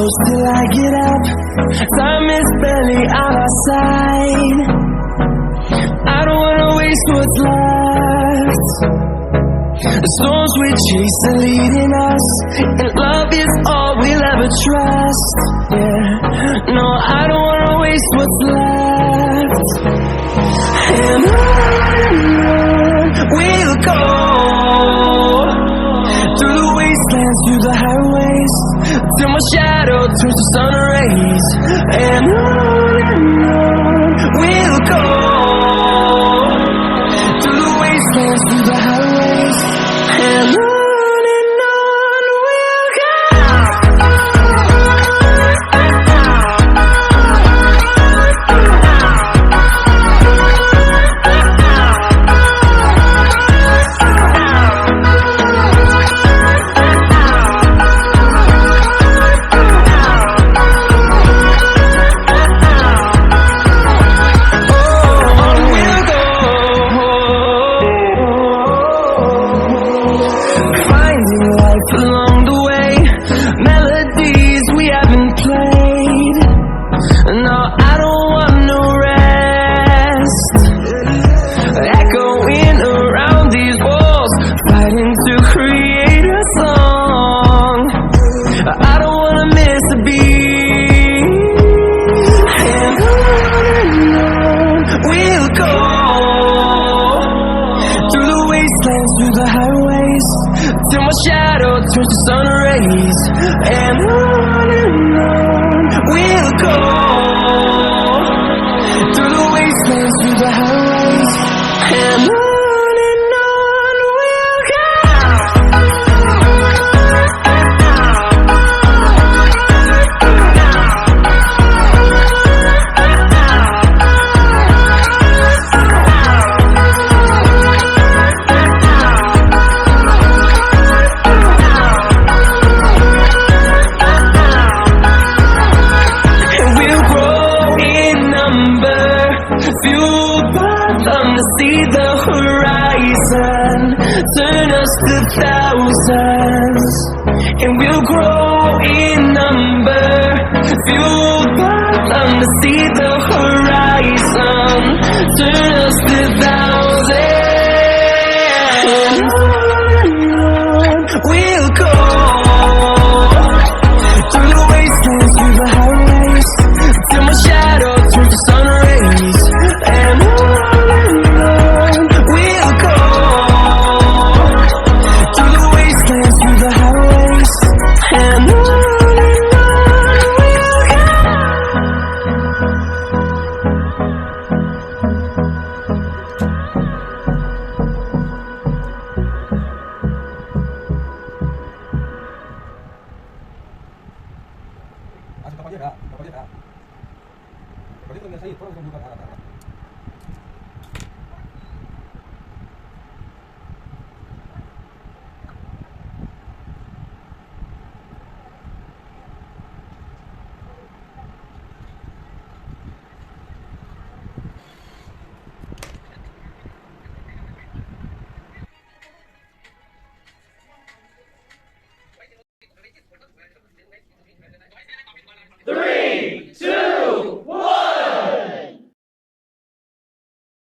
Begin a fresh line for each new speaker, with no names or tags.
close till I get up. Time is barely on our side. I don't wanna waste what's left. The storms we chase are leading us, and love is all we'll ever trust. Yeah, no, I don't wanna waste what's left. And on we'll go, through the wastelands, through the highways, till my shadow turns to sun rays. And on we'll go, through the wastelands, through the highways, and on we'll go. Along the way, melodies we haven't played. No, I don't want no rest. Echoing around these walls, fighting to create a song. I don't wanna miss a beat. And on we'll go, through the wastelands, through the highways, till my shadow turns to sun rays. And on we'll go, through the wastelands, through the highways, and on we'll go. Fueled by them to see the horizon, turn us to thousands, and we'll grow in number. Fueled by them to see the horizon, turn us to thousands, and on we'll go, through the wastelands, through the highways, till my shadow turns to sun rays. And on we'll go, through the wastelands, through the highways, and on we'll go.
Así que, caballera, caballera. Caballera, me ha salido, todo lo que me